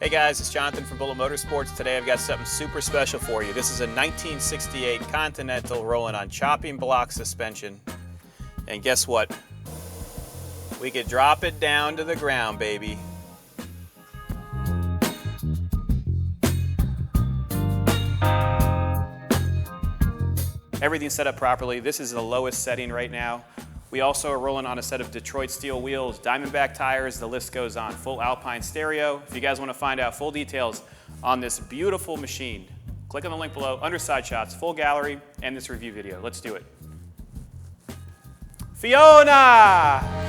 Hey guys, it's Jonathan from Bullet Motorsports. Today I've got something super special for you. This is a 1968 Continental rolling on chopping block suspension. And guess what? We could drop it down to the ground, baby. Everything's set up properly. This is the lowest setting right now. We also are rolling on a set of Detroit steel wheels, Diamondback tires, the list goes on. Full Alpine stereo. If you guys want to find out full details on this beautiful machine, click on the link below, underside shots, full gallery, and this review video. Let's do it. Fiona!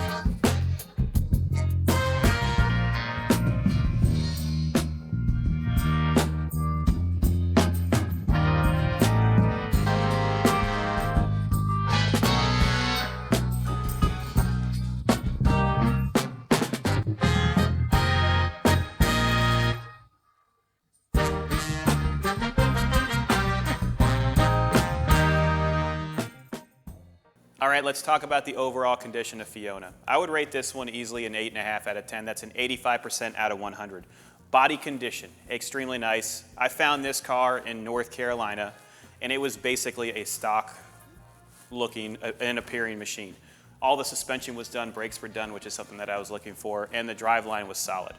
All right, let's talk about the overall condition of Fiona. I would rate this one easily an 8.5 out of 10. That's an 85% out of 100. Body condition, extremely nice. I found this car in North Carolina, and it was basically a stock looking and appearing machine. All the suspension was done, brakes were done, which is something that I was looking for, and the driveline was solid.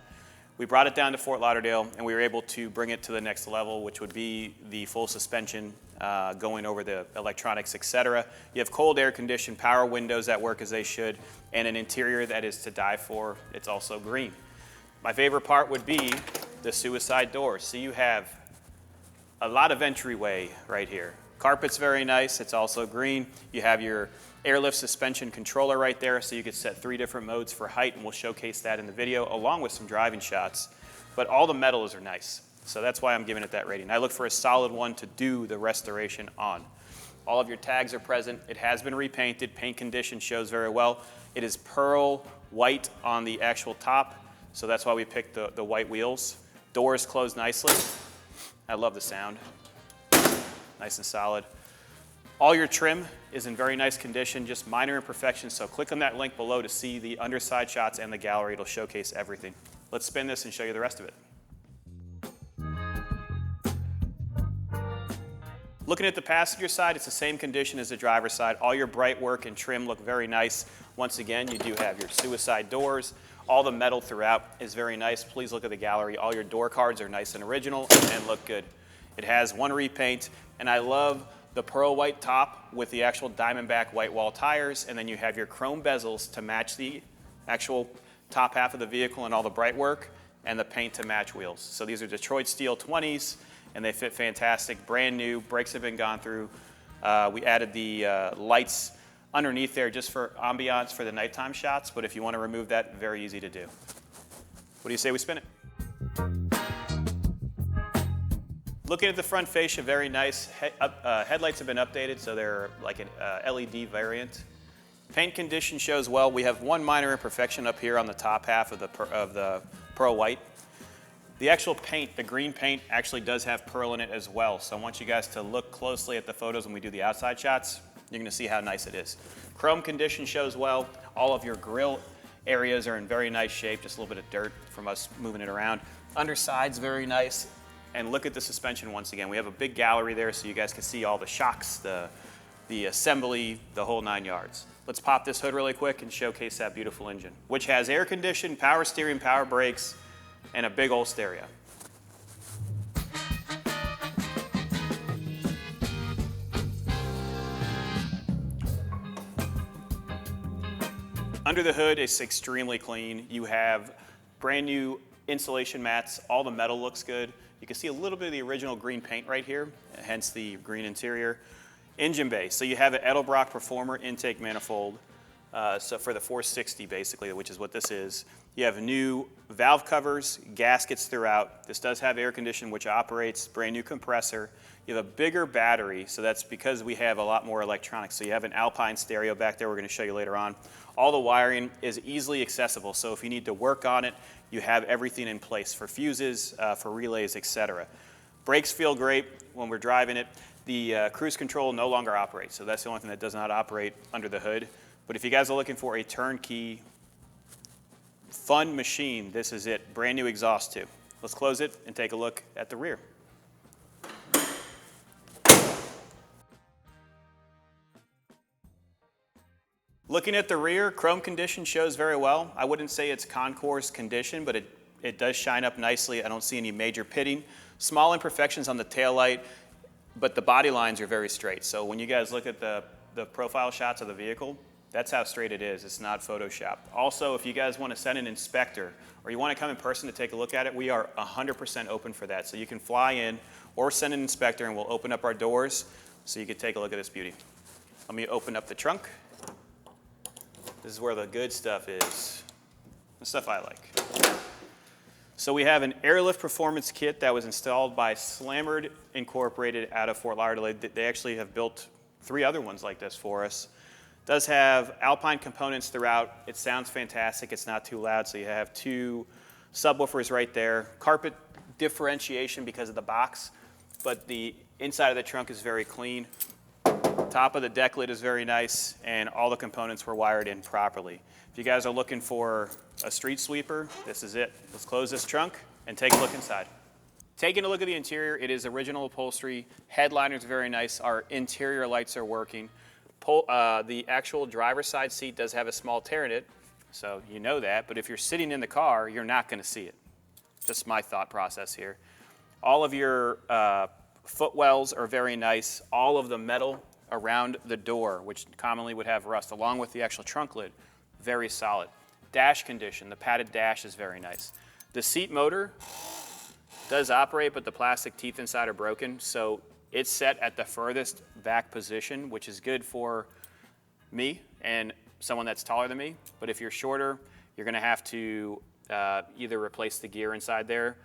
We brought it down to Fort Lauderdale, and we were able to bring it to the next level, which would be the full suspension, going over the electronics, etc. You have cold air conditioned, power windows that work as they should, and an interior that is to die for. It's also green. My favorite part would be the suicide doors. So you have a lot of entryway right here. Carpet's very nice, it's also green. You have your airlift suspension controller right there, so you could set 3 different modes for height, and we'll showcase that in the video, along with some driving shots. But all the metals are nice, so that's why I'm giving it that rating. I look for a solid one to do the restoration on. All of your tags are present. It has been repainted. Paint condition shows very well. It is pearl white on the actual top, so that's why we picked the white wheels. Doors close nicely. I love the sound. Nice and solid. All your trim is in very nice condition, just minor imperfections, so click on that link below to see the underside shots and the gallery. It'll showcase everything. Let's spin this and show you the rest of it. Looking at the passenger side, it's the same condition as the driver's side. All your bright work and trim look very nice. Once again, you do have your suicide doors. All the metal throughout is very nice. Please look at the gallery. All your door cards are nice and original and look good. It has one repaint, and I love the pearl white top with the actual Diamondback white wall tires, and then you have your chrome bezels to match the actual top half of the vehicle and all the bright work, and the paint to match wheels. So these are Detroit steel 20s, and they fit fantastic, brand new. Brakes have been gone through. We added the lights underneath there just for ambiance for the nighttime shots, but if you want to remove that, very easy to do. What do you say we spin it? Looking at the front fascia, very nice. Headlights have been updated, so they're like an LED variant. Paint condition shows well. We have one minor imperfection up here on the top half of the pearl white. The actual paint, the green paint, actually does have pearl in it as well. So I want you guys to look closely at the photos when we do the outside shots. You're going to see how nice it is. Chrome condition shows well. All of your grille areas are in very nice shape. Just a little bit of dirt from us moving it around. Underside's very nice. And look at the suspension once again. We have a big gallery there so you guys can see all the shocks, the assembly, the whole 9 yards. Let's pop this hood really quick and showcase that beautiful engine, which has air conditioning, power steering, power brakes, and a big old stereo. Under the hood, it's extremely clean. You have brand new insulation mats. All the metal looks good. You can see a little bit of the original green paint right here, hence the green interior. Engine bay, so you have an Edelbrock Performer intake manifold, so for the 460 basically, which is what this is. You have new valve covers, gaskets throughout. This does have air conditioning, which operates, brand new compressor. You have a bigger battery, so that's because we have a lot more electronics. So you have an Alpine stereo back there we're going to show you later on. All the wiring is easily accessible, so if you need to work on it, you have everything in place for fuses, for relays, etc. Brakes feel great when we're driving it. The cruise control no longer operates, so that's the only thing that does not operate under the hood. But if you guys are looking for a turnkey, fun machine, this is it. Brand new exhaust too. Let's close it and take a look at the rear. Looking at the rear, chrome condition shows very well. I wouldn't say it's concourse condition, but it does shine up nicely. I don't see any major pitting. Small imperfections on the taillight, but the body lines are very straight. So when you guys look at the profile shots of the vehicle, that's how straight it is. It's not photoshopped. Also, if you guys want to send an inspector or you want to come in person to take a look at it, we are 100% open for that. So you can fly in or send an inspector and we'll open up our doors so you can take a look at this beauty. Let me open up the trunk. This is where the good stuff is, the stuff I like. So we have an airlift performance kit that was installed by Slammerd Incorporated out of Fort Lauderdale. They actually have built 3 other ones like this for us. It does have Alpine components throughout. It sounds fantastic. It's not too loud, so you have 2 subwoofers right there. Carpet differentiation because of the box, but the inside of the trunk is very clean. Top of the deck lid is very nice, and all the components were wired in properly. If you guys are looking for a street sweeper, this is it. Let's close this trunk and take a look inside. Taking a look at the interior, it is original upholstery. Headliner's very nice. Our interior lights are working. The actual driver's side seat does have a small tear in it, so you know that, but if you're sitting in the car, you're not going to see it. Just my thought process here. All of your footwells are very nice. All of the metal around the door, which commonly would have rust, along with the actual trunk lid, very solid. Dash condition, the padded dash is very nice. The seat motor does operate, but the plastic teeth inside are broken, so it's set at the furthest back position, which is good for me and someone that's taller than me. But if you're shorter, you're gonna have to either replace the gear inside there,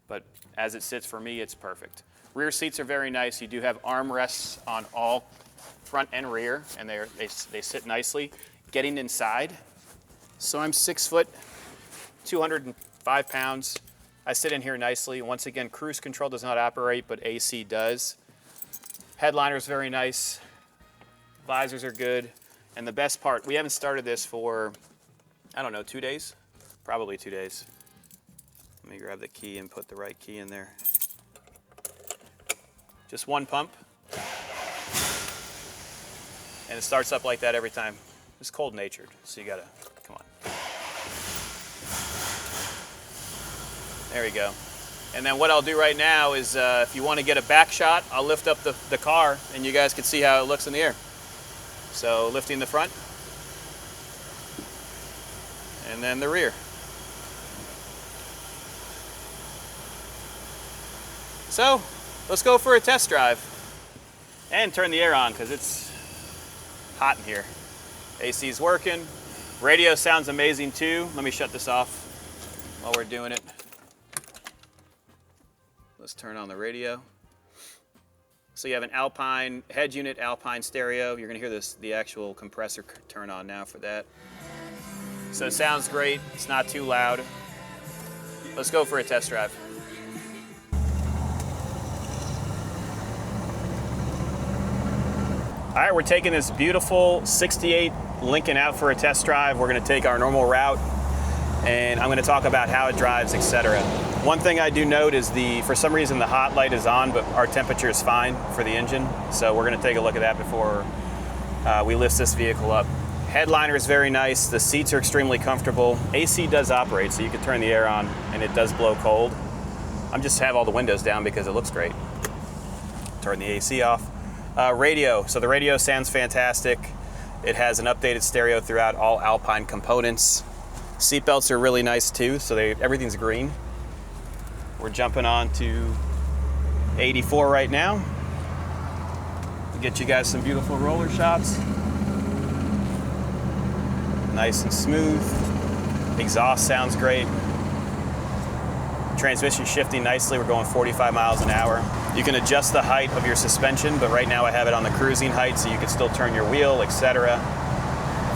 but as it sits for me, it's perfect. Rear seats are very nice. You do have armrests on all front and rear, and they sit nicely. Getting inside, so I'm 6 foot, 205 pounds. I sit in here nicely. Once again, cruise control does not operate, but AC does. Headliner is very nice. Visors are good. And the best part, we haven't started this for, I don't know, 2 days? Probably 2 days. Let me grab the key and put the right key in there. Just one pump. And it starts up like that every time. It's cold natured, so you gotta, come on. There we go. And then what I'll do right now is if you want to get a back shot, I'll lift up the car and you guys can see how it looks in the air. So lifting the front and then the rear. So let's go for a test drive and turn the air on because it's hot in here. AC's working. Radio sounds amazing too. Let me shut this off while we're doing it. Let's turn on the radio. So you have an Alpine head unit, Alpine stereo. You're gonna hear the actual compressor turn on now for that. So it sounds great. It's not too loud. Let's go for a test drive. All right, we're taking this beautiful 68 Lincoln out for a test drive. We're gonna take our normal route and I'm gonna talk about how it drives, etc. One thing I do note is for some reason the hot light is on, but our temperature is fine for the engine. So we're gonna take a look at that before we lift this vehicle up. Headliner is very nice. The seats are extremely comfortable. AC does operate, so you can turn the air on and it does blow cold. I'm just have all the windows down because it looks great. Turn the AC off. Radio, so the radio sounds fantastic. It has an updated stereo throughout all Alpine components. Seatbelts are really nice too, so everything's green. We're jumping on to 84 right now. We'll get you guys some beautiful roller shots. Nice and smooth. Exhaust sounds great. Transmission shifting nicely. We're going 45 miles an hour. You can adjust the height of your suspension, but right now I have it on the cruising height, so you can still turn your wheel, etc.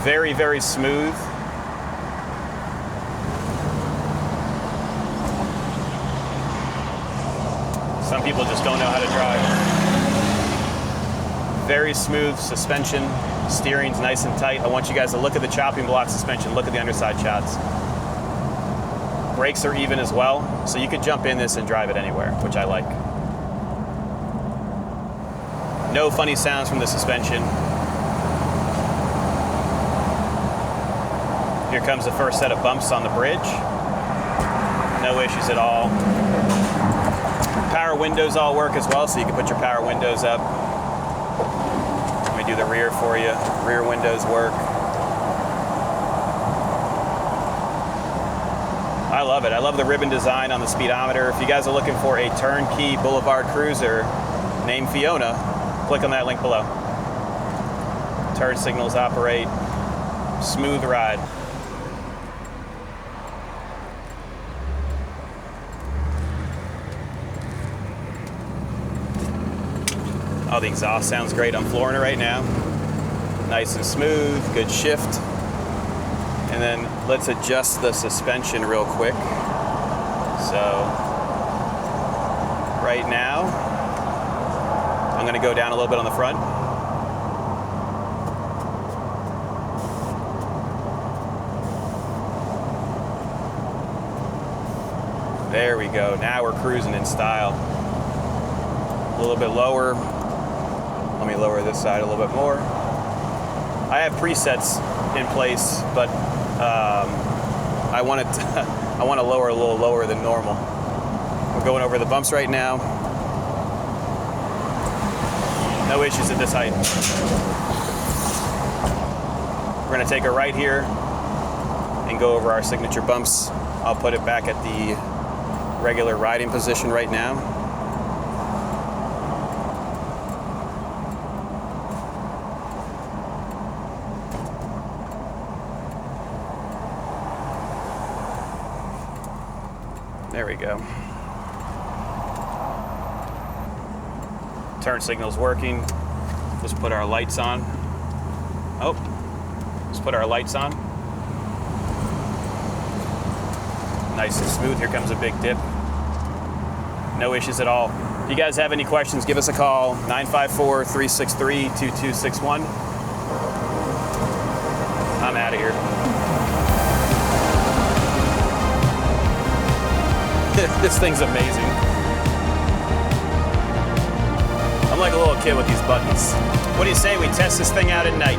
Very, very smooth. Some people just don't know how to drive. Very smooth suspension. Steering's nice and tight. I want you guys to look at the chopping block suspension. Look at the underside shots. Brakes are even as well, so you could jump in this and drive it anywhere, which I like. No funny sounds from the suspension. Here comes the first set of bumps on the bridge. No issues at all. Power windows all work as well, so you can put your power windows up. Let me do the rear for you. Rear windows work. I love it. I love the ribbon design on the speedometer. If you guys are looking for a turnkey boulevard cruiser named Fiona, click on that link below. Turn signals operate. Smooth ride. Oh, the exhaust sounds great. I'm flooring it right now. Nice and smooth, good shift. And then let's adjust the suspension real quick. So right now, I'm gonna go down a little bit on the front. There we go. Now we're cruising in style. A little bit lower. Let me lower this side a little bit more. I have presets in place, but I want to lower a little lower than normal. We're going over the bumps right now. No issues at this height. We're going to take a right here and go over our signature bumps. I'll put it back at the regular riding position right now. There we go. Turn signal's working. Let's put our lights on. Oh, let's put our lights on. Nice and smooth. Here comes a big dip. No issues at all. If you guys have any questions, give us a call, 954-363-2261. I'm out of here. This thing's amazing. I'm like a little kid with these buttons. What do you say we test this thing out at night?